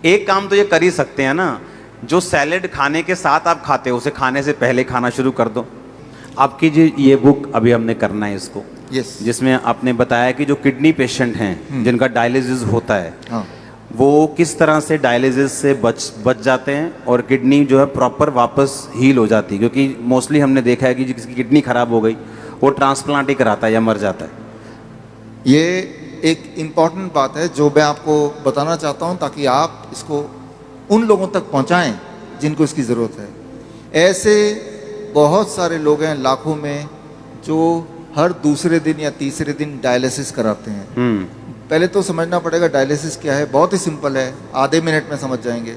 एक काम तो ये कर ही सकते हैं ना, जो सैलेड खाने के साथ आप खाते हो उसे खाने से पहले खाना शुरू कर दो। आपकी जो ये बुक अभी हमने करना है इसको, यस। जिसमें आपने बताया कि जो किडनी पेशेंट हैं जिनका डायलिसिस होता है, हाँ, वो किस तरह से डायलिसिस से बच जाते हैं और किडनी जो है प्रॉपर वापस हील हो जाती है। क्योंकि मोस्टली हमने देखा है कि जिसकी किडनी खराब हो गई वो ट्रांसप्लांट ही कराता है या मर जाता है। ये एक इम्पॉर्टेंट बात है जो मैं आपको बताना चाहता हूँ, ताकि आप इसको उन लोगों तक पहुँचाएं जिनको इसकी ज़रूरत है। ऐसे बहुत सारे लोग हैं लाखों में जो हर दूसरे दिन या तीसरे दिन डायलिसिस कराते हैं। पहले तो समझना पड़ेगा डायलिसिस क्या है। बहुत ही सिंपल है, आधे मिनट में समझ जाएंगे।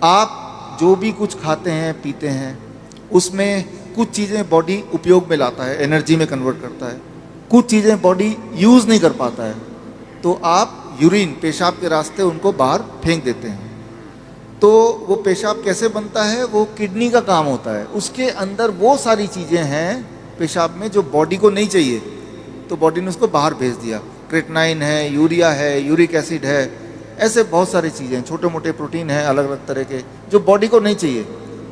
आप जो भी कुछ खाते हैं पीते हैं उसमें कुछ चीज़ें बॉडी उपयोग में लाता है, एनर्जी में कन्वर्ट करता है, कुछ चीज़ें बॉडी यूज़ नहीं कर पाता है, तो आप यूरिन, पेशाब के रास्ते उनको बाहर फेंक देते हैं। तो वो पेशाब कैसे बनता है, वो किडनी का काम होता है। उसके अंदर वो सारी चीज़ें हैं पेशाब में जो बॉडी को नहीं चाहिए, तो बॉडी ने उसको बाहर भेज दिया। क्रेटनाइन है, यूरिया है, यूरिक एसिड है, ऐसे बहुत सारी चीज़ें, छोटे मोटे प्रोटीन हैं अलग अलग तरह के जो बॉडी को नहीं चाहिए,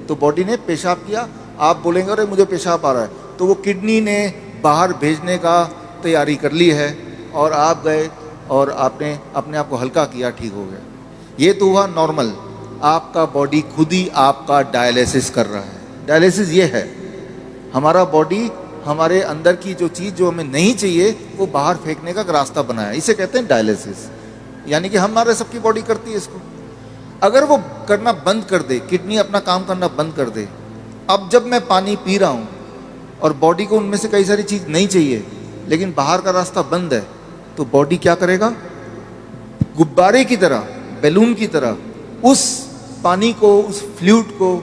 तो बॉडी ने पेशाब किया। आप बोलेंगे अरे मुझे पेशाब आ रहा है, तो वो किडनी ने बाहर भेजने का तैयारी कर ली है और आप गए और आपने अपने आप को हल्का किया, ठीक हो गया। ये तो हुआ नॉर्मल। आपका बॉडी खुद ही आपका डायलिसिस कर रहा है। डायलिसिस ये है, हमारा बॉडी हमारे अंदर की जो चीज़ जो हमें नहीं चाहिए वो बाहर फेंकने का रास्ता बनाया, इसे कहते हैं डायलिसिस। यानी कि हमारे सबकी बॉडी करती है इसको। अगर वो करना बंद कर दे, किडनी अपना काम करना बंद कर दे, अब जब मैं पानी पी रहा हूँ और बॉडी को उनमें से कई सारी चीज़ नहीं चाहिए लेकिन बाहर का रास्ता बंद है, तो बॉडी क्या करेगा, गुब्बारे की तरह, बैलून की तरह उस पानी को, उस फ्लूइड को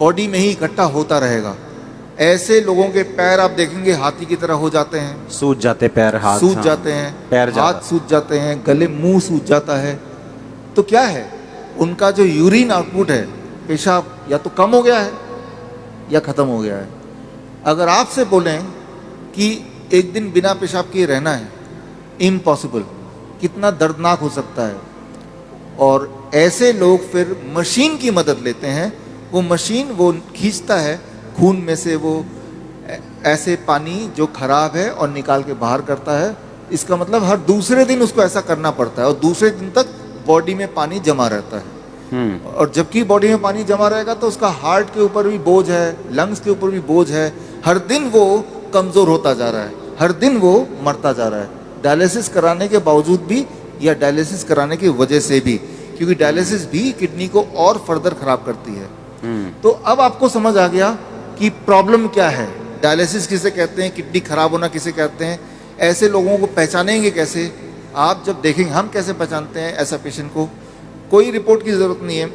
बॉडी में ही इकट्ठा होता रहेगा। ऐसे लोगों के पैर आप देखेंगे हाथी की तरह हो जाते हैं, सूज जाते पैर, हाथ सूज जाते हैं, पैर हाथ सूज जाते हैं, गले मुंह सूज जाता है। तो क्या है, उनका जो यूरिन आउटपुट है, पेशाब या तो कम हो गया है या ख़त्म हो गया है। अगर आपसे बोलें कि एक दिन बिना पेशाब किए रहना है, इम्पॉसिबल। कितना दर्दनाक हो सकता है। और ऐसे लोग फिर मशीन की मदद लेते हैं। वो मशीन वो खींचता है खून में से वो ऐसे पानी जो खराब है और निकाल के बाहर करता है। इसका मतलब हर दूसरे दिन उसको ऐसा करना पड़ता है और दूसरे दिन तक बॉडी में पानी जमा रहता है। और जबकि बॉडी में पानी जमा रहेगा तो उसका हार्ट के ऊपर भी बोझ है, लंग्स के ऊपर भी बोझ है। हर दिन वो कमज़ोर होता जा रहा है, हर दिन वो मरता जा रहा है, डायलिसिस कराने के बावजूद भी या डायलिसिस कराने की वजह से भी, क्योंकि डायलिसिस भी किडनी को और फर्दर खराब करती है। तो अब आपको समझ आ गया कि प्रॉब्लम क्या है, डायलिसिस किसे कहते हैं, किडनी खराब होना किसे कहते हैं। ऐसे लोगों को पहचानेंगे कैसे, आप जब देखेंगे। हम कैसे पहचानते हैं ऐसा पेशेंट को, कोई रिपोर्ट की ज़रूरत नहीं है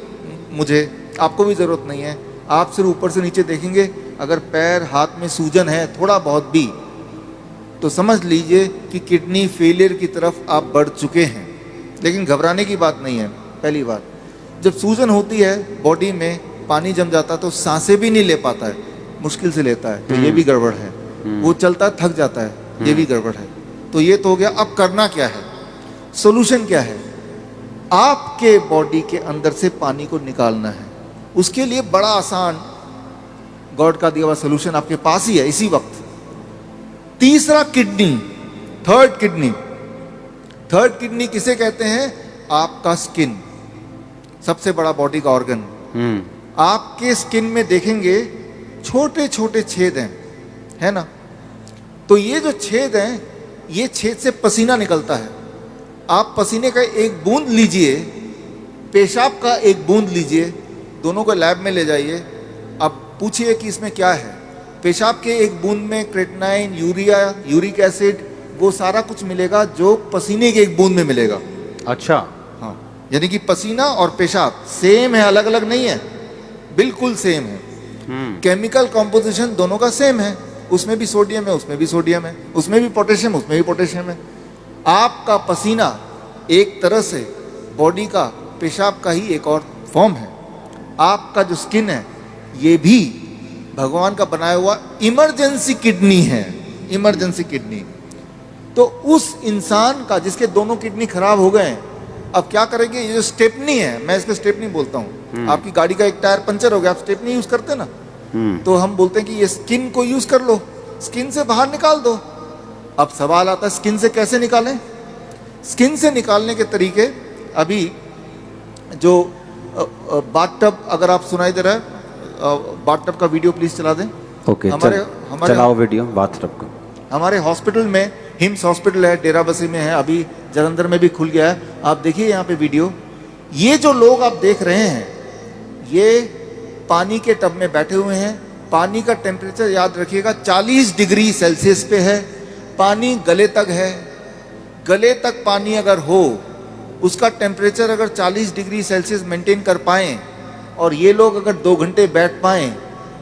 मुझे, आपको भी ज़रूरत नहीं है। आप सिर्फ ऊपर से नीचे देखेंगे, अगर पैर हाथ में सूजन है थोड़ा बहुत भी, तो समझ लीजिए कि किडनी फेलियर की तरफ आप बढ़ चुके हैं। लेकिन घबराने की बात नहीं है। पहली बात, जब सूजन होती है बॉडी में, पानी जम जाता है तो सांसें भी नहीं ले पाता है, मुश्किल से लेता है, तो ये भी गड़बड़ है। वो चलता है थक जाता है, ये भी गड़बड़ है। तो ये तो हो गया। अब करना क्या है, सोल्यूशन क्या है, आपके बॉडी के अंदर से पानी को निकालना है। उसके लिए बड़ा आसान गॉड का दिया हुआ सोल्यूशन आपके पास ही है इसी वक्त। तीसरा kidney, third kidney. Third kidney किसे कहते हैं, आपका स्किन, सबसे बड़ा बॉडी का ऑर्गन। आपके स्किन में देखेंगे छोटे छोटे छेद हैं, है ना। तो ये जो छेद हैं, ये छेद से पसीना निकलता है। आप पसीने का एक बूंद लीजिए, पेशाब का एक बूंद लीजिए, दोनों को लैब में ले जाइए। अब पूछिए कि इसमें क्या है। पेशाब के एक बूंद में क्रेटनाइन, यूरिया, यूरिक एसिड, वो सारा कुछ मिलेगा जो पसीने के एक बूंद में मिलेगा। अच्छा, हाँ, यानी कि पसीना और पेशाब सेम है, अलग अलग नहीं है, बिल्कुल सेम है। केमिकल कॉम्पोजिशन दोनों का सेम है। उसमें भी सोडियम है, उसमें भी सोडियम है, उसमें भी पोटेशियम, उसमें भी पोटेशियम है। आपका पसीना एक तरह से बॉडी का पेशाब का ही एक और फॉर्म है। आपका जो स्किन है, ये भी भगवान का बनाया हुआ इमरजेंसी किडनी है, इमरजेंसी किडनी। तो उस इंसान का जिसके दोनों किडनी खराब हो गए हैं, अब क्या करेंगे, ये जो स्टेपनी है, मैं इसको स्टेपनी बोलता हूँ, आपकी गाड़ी का एक टायर पंचर हो गया, आप स्टेपनी यूज करते हैं ना, तो हम बोलते हैं कि ये स्किन को यूज कर लो, स्किन से बाहर निकाल दो। अब सवाल आता है स्किन से कैसे निकालें? स्किन से निकालने के तरीके, अभी जो बाथटब, अगर आप सुनाई दे रहा है बाथटब का वीडियो प्लीज चला दें। ओके, हमारे चलाओ वीडियो बाथटब का। हमारे हॉस्पिटल में, हिम्स हॉस्पिटल है, डेराबस्सी में है, अभी जलंधर में भी खुल गया है, आप देखिए यहाँ पे वीडियो। ये जो लोग आप देख रहे हैं, ये पानी के टब में बैठे हुए हैं। पानी का टेम्परेचर याद रखिएगा 40 डिग्री सेल्सियस पे है, पानी गले तक है। गले तक पानी अगर हो, उसका टेम्परेचर अगर 40 डिग्री सेल्सियस मेंटेन कर पाएं, और ये लोग अगर 2 घंटे बैठ पाएं,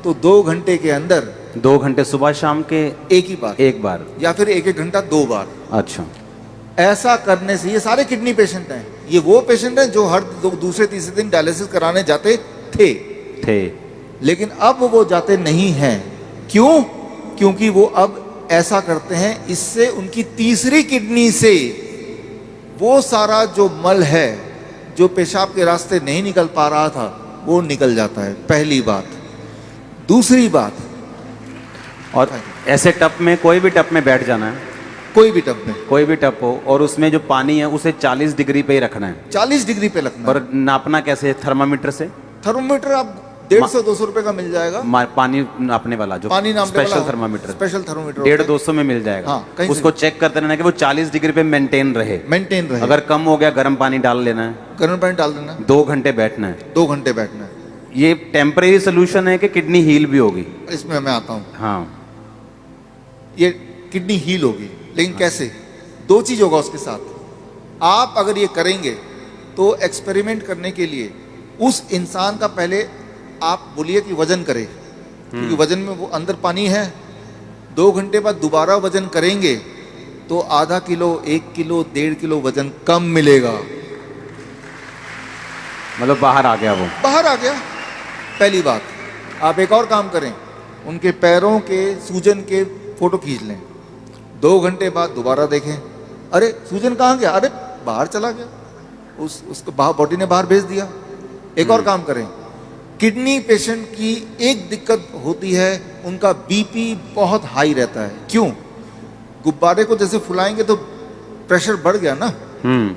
तो 2 घंटे के अंदर 2 घंटे सुबह शाम के एक ही बार, एक बार, या फिर 1-1 घंटा 2 बार। अच्छा, ऐसा करने से, ये सारे किडनी पेशेंट हैं, ये वो पेशेंट हैं जो हर दूसरे तीसरे दिन डायलिसिस कराने जाते थे, लेकिन अब वो जाते नहीं हैं। क्यों? क्योंकि वो अब ऐसा करते हैं, इससे उनकी तीसरी किडनी से वो सारा जो मल है, जो पेशाब के रास्ते नहीं निकल पा रहा था, वो निकल जाता है। पहली बात। दूसरी बात, और ऐसे टप में, कोई भी टप में बैठ जाना है, कोई भी टब में, कोई भी टप हो, और उसमें जो पानी है उसे 40 डिग्री पे ही रखना है। 40 डिग्री पे रखना है। और नापना कैसे है? थर्मामीटर से। थर्मोमीटर आप 150-200 रुपए का मिल जाएगा। पानी नापने वाला, जो पानी नापने वाला स्पेशल थर्मामीटर, स्पेशल थर्मोमीटर 150-200 में मिल जाएगा। हाँ, कहीं से उसको चेक करते रहना कि वो 40 डिग्री पे मेंटेन रहे। मेंटेन रहे। अगर कम हो गया, गर्म पानी डाल लेना है, गर्म पानी डाल देना, 2 घंटे बैठना है। 2 घंटे बैठना है। ये टेम्परेरी सोल्यूशन है कि किडनी हील भी होगी? इसमें मैं आता हूँ। हाँ, ये किडनी हील होगी, लेकिन कैसे? 2 चीज होगा उसके साथ। आप अगर ये करेंगे तो एक्सपेरिमेंट करने के लिए उस इंसान का पहले आप बोलिए कि वजन करे, क्योंकि वजन में वो अंदर पानी है। 2 घंटे बाद दोबारा वजन करेंगे तो आधा किलो, 1 किलो, 1.5 किलो वजन कम मिलेगा। मतलब बाहर आ गया, वो बाहर आ गया। पहली बात। आप एक और काम करें, उनके पैरों के सूजन के फोटो खींच लें, 2 घंटे बाद दोबारा देखें, अरे सूजन कहाँ गया? अरे बाहर चला गया, उसको बॉडी ने बाहर भेज दिया। एक और काम करें, किडनी पेशेंट की एक दिक्कत होती है, उनका बीपी बहुत हाई रहता है। क्यों? गुब्बारे को जैसे फुलाएंगे तो प्रेशर बढ़ गया ना,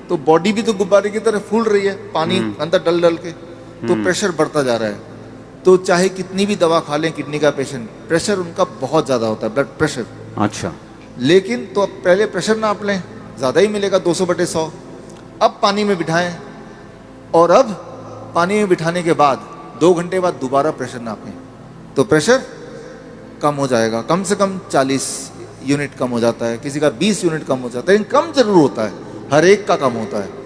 तो बॉडी भी तो गुब्बारे की तरह फूल रही है, पानी अंदर डल डल के, तो प्रेशर बढ़ता जा रहा है। तो चाहे कितनी भी दवा खा लें किडनी का पेशेंट, प्रेशर उनका बहुत ज़्यादा होता है, ब्लड प्रेशर। अच्छा, लेकिन तो अब पहले प्रेशर नाप लें, ज़्यादा ही मिलेगा 200/100। अब पानी में बिठाएं, और अब पानी में बिठाने के बाद 2 घंटे बाद दोबारा प्रेशर नापें, तो प्रेशर कम हो जाएगा। कम से कम 40 यूनिट कम हो जाता है, किसी का 20 यूनिट कम हो जाता है, लेकिन कम जरूर होता है, हर एक का कम होता है।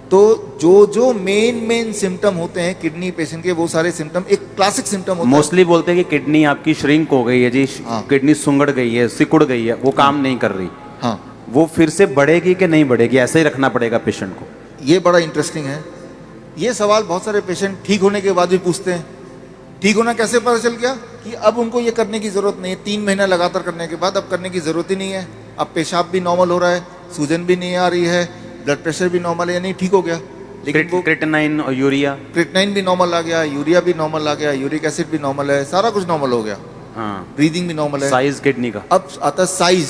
तो जो मेन सिम्टम होते हैं किडनी पेशेंट के, वो सारे सिम्टम एक क्लासिक सिम्टम होता है। मोस्टली बोलते हैं कि किडनी आपकी श्रिंक हो गई है जी, हाँ। किडनी सुंगड़ गई है, सिकुड़ गई है, वो काम नहीं कर रही। हाँ, वो फिर से बढ़ेगी कि नहीं बढ़ेगी? ऐसे ही रखना पड़ेगा पेशेंट को? ये बड़ा इंटरेस्टिंग है। ये सवाल बहुत सारे पेशेंट ठीक होने के बाद भी पूछते हैं। ठीक होना कैसे पता चल गया? कि अब उनको ये करने की ज़रूरत नहीं है। 3 महीना लगातार करने के बाद अब करने की ज़रूरत ही नहीं है। अब पेशाब भी नॉर्मल हो रहा है, सूजन भी नहीं आ रही है, ब्लड प्रेशर भी नॉर्मल है, यानी ठीक हो गया। लेकिन वो क्रिएटिनिन और यूरिया, क्रिएटिनिन भी नॉर्मल आ गया, यूरिया भी नॉर्मल आ गया, यूरिक एसिड भी नॉर्मल है, सारा कुछ नॉर्मल हो गया, हाँ, ब्रीदिंग भी नॉर्मल है। साइज किडनी का। अब आता है साइज।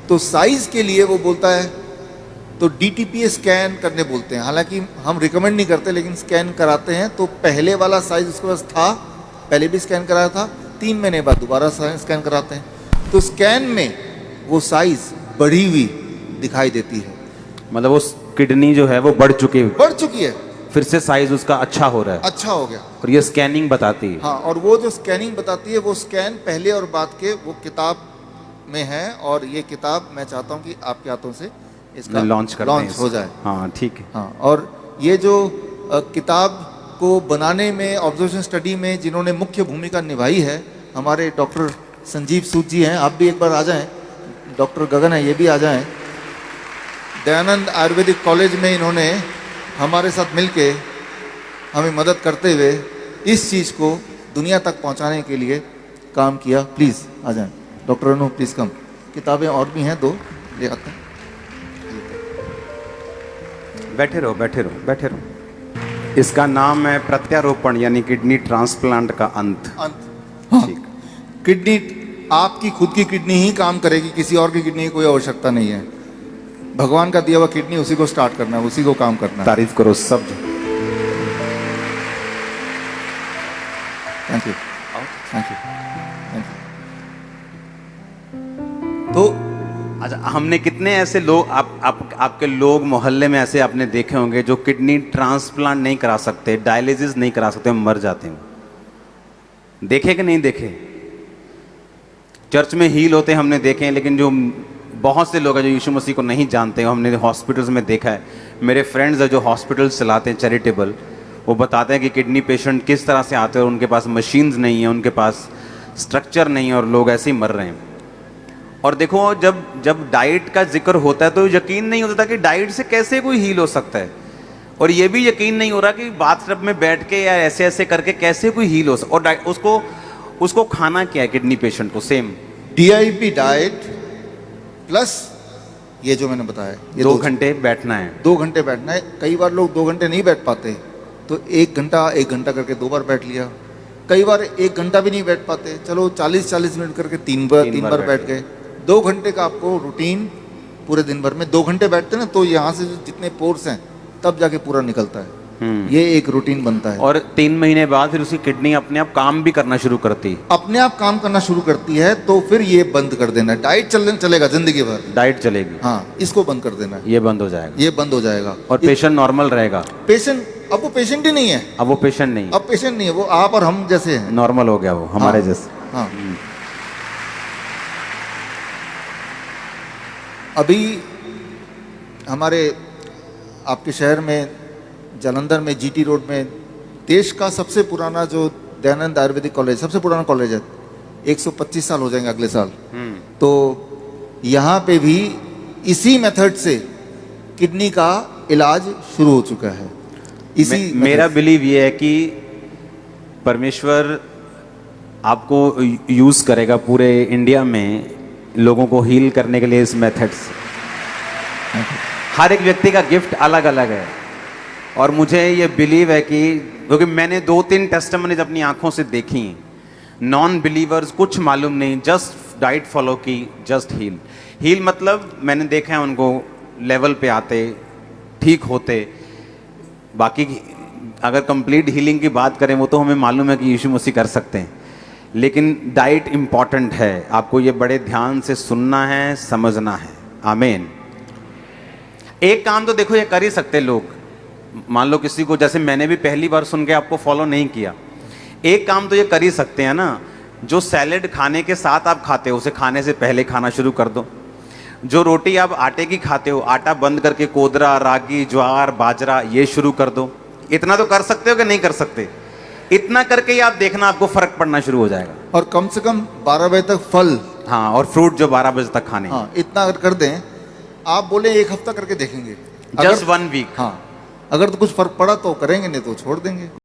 तो साइज के लिए वो बोलता है, तो DTPA स्कैन करने बोलते हैं। हालांकि हम रिकमेंड नहीं करते, लेकिन स्कैन कराते हैं। तो पहले वाला साइज उसके पास था, पहले भी स्कैन कराया था, 3 महीने बाद दोबारा स्कैन कराते हैं। तो स्कैन में वो साइज बढ़ी हुई दिखाई देती है, मतलब वो किडनी जो है वो बढ़ चुकी है, बढ़ चुकी है, फिर से साइज उसका अच्छा हो रहा है, अच्छा हो गया। और ये स्कैनिंग बताती है। हाँ, और वो जो स्कैनिंग बताती है, वो स्कैन पहले और बाद के वो किताब में है। और ये किताब मैं चाहता हूँ कि आपके हाथों से इसका लॉन्च हो जाए। हाँ, ठीक है। हाँ, और ये जो किताब को बनाने में, ऑब्जर्वेशन स्टडी में जिन्होंने मुख्य भूमिका निभाई है, हमारे डॉक्टर संजीव सूद जी हैं। आप भी एक बार आ जाएं। डॉक्टर गगन है, ये भी आ जाएं। दयानंद आयुर्वेदिक कॉलेज में इन्होंने हमारे साथ मिलके हमें मदद करते हुए इस चीज़ को दुनिया तक पहुंचाने के लिए काम किया। प्लीज़ आ जाएं। डॉक्टर अनु, प्लीज़ कम। किताबें और भी हैं, 2 ले आते हैं। बैठे रहो बैठे रहो बैठे रहो। इसका नाम है प्रत्यारोपण यानी किडनी ट्रांसप्लांट का अंत। हाँ, ठीक। किडनी आपकी खुद की किडनी ही काम करेगी, किसी और की किडनी की कोई आवश्यकता नहीं है। भगवान का दिया हुआ किडनी उसी को स्टार्ट करना है, उसी को काम करना है। तारीफ करो सब। Thank you thank you thank you. तो अच्छा, हमने कितने ऐसे लोग आपके लोग मोहल्ले में ऐसे आपने देखे होंगे जो किडनी ट्रांसप्लांट नहीं करा सकते, डायलिसिस नहीं करा सकते, मर जाते हैं। देखे कि नहीं देखे? चर्च में हील होते हमने देखे हैं, लेकिन जो बहुत से लोग हैं जो यीशु मसीह को नहीं जानते, हमने हॉस्पिटल्स में देखा है। मेरे फ्रेंड्स हैं जो हॉस्पिटल्स चलाते हैं चैरिटेबल, वो बताते हैं कि किडनी पेशेंट किस तरह से आते हैं और उनके पास मशीन्स नहीं है, उनके पास स्ट्रक्चर नहीं है और लोग ऐसे ही मर रहे हैं। और देखो जब डाइट का जिक्र होता है तो यकीन नहीं होता कि डाइट से कैसे कोई हील हो सकता है, और ये भी यकीन नहीं हो रहा कि बाथटब में बैठ के या ऐसे ऐसे करके कैसे कोई हील हो सकता। और उसको खाना क्या है किडनी पेशेंट को? सेम DIP डाइट प्लस ये जो मैंने बताया, ये 2 घंटे बैठना है। 2 घंटे बैठना है। कई बार लोग 2 घंटे नहीं बैठ पाते, तो 1 घंटा करके 2 बार बैठ लिया। कई बार 1 घंटा भी नहीं बैठ पाते, चलो 40-40 मिनट करके 3 बार बैठ गए। 2 घंटे का आपको रूटीन पूरे दिन भर में 2 घंटे बैठते ना, तो यहाँ से जितने पोर्स हैं तब जाके पूरा निकलता है। ये एक रूटीन बनता है। और 3 महीने बाद फिर उसकी किडनी अपने आप काम भी करना शुरू करती है। अपने आप काम करना शुरू करती है, तो फिर ये बंद कर देना है। डाइट चलेगा जिंदगी भर, डाइट चलेगी। हाँ, इसको बंद कर देना है। ये बंद हो जाएगा, ये बंद हो जाएगा और पेशेंट नॉर्मल रहेगा। पेशेंट अब वो पेशेंट ही नहीं है, अब वो पेशेंट नहीं, अब पेशेंट नहीं है, वो आप और हम जैसे हैं। नॉर्मल हो गया वो, हमारे हाँ, जैसे। हाँ। अभी हमारे आपके शहर में जालंधर में GT रोड में देश का सबसे पुराना जो दयानंद आयुर्वेदिक कॉलेज, सबसे पुराना कॉलेज है, 125 साल हो जाएंगे अगले साल। तो यहाँ पे भी इसी मेथड से किडनी का इलाज शुरू हो चुका है। मेरा बिलीव ये है कि परमेश्वर आपको यूज करेगा पूरे इंडिया में लोगों को हील करने के लिए इस मेथड से। हर एक व्यक्ति का गिफ्ट अलग अलग है, और मुझे ये बिलीव है कि क्योंकि मैंने 2-3 टेस्टिमनीज अपनी आंखों से देखी हैं। नॉन बिलीवर्स कुछ मालूम नहीं, जस्ट डाइट फॉलो की, जस्ट हील मतलब मैंने देखा है उनको लेवल पे आते, ठीक होते। बाकी अगर कंप्लीट हीलिंग की बात करें वो तो हमें मालूम है कि यीशु मसीह कर सकते हैं, लेकिन डाइट इंपॉर्टेंट है। आपको ये बड़े ध्यान से सुनना है, समझना है। आमीन। एक काम तो देखो ये कर ही सकते लोग, मान लो किसी को, जैसे मैंने भी पहली बार सुन के आपको फॉलो नहीं किया, एक काम तो ये कर ही सकते हैं ना, जो सैलेड खाने के साथ आप खाते हो उसे खाने से पहले खाना शुरू कर दो। जो रोटी आप आटे की खाते हो, आटा बंद करके कोदरा, रागी, ज्वार, बाजरा ये शुरू कर दो। इतना तो कर सकते हो कि नहीं कर सकते? इतना करके ही आप देखना आपको फर्क पड़ना शुरू हो जाएगा। और कम से कम 12 बजे तक फल, हाँ, और फ्रूट जो 12 बजे तक खाने। हाँ, इतना अगर कर दें, आप बोले 1 हफ्ता करके देखेंगे, जस्ट 1 वीक। हाँ, अगर तो कुछ फर्क पड़ा तो करेंगे, नहीं तो छोड़ देंगे।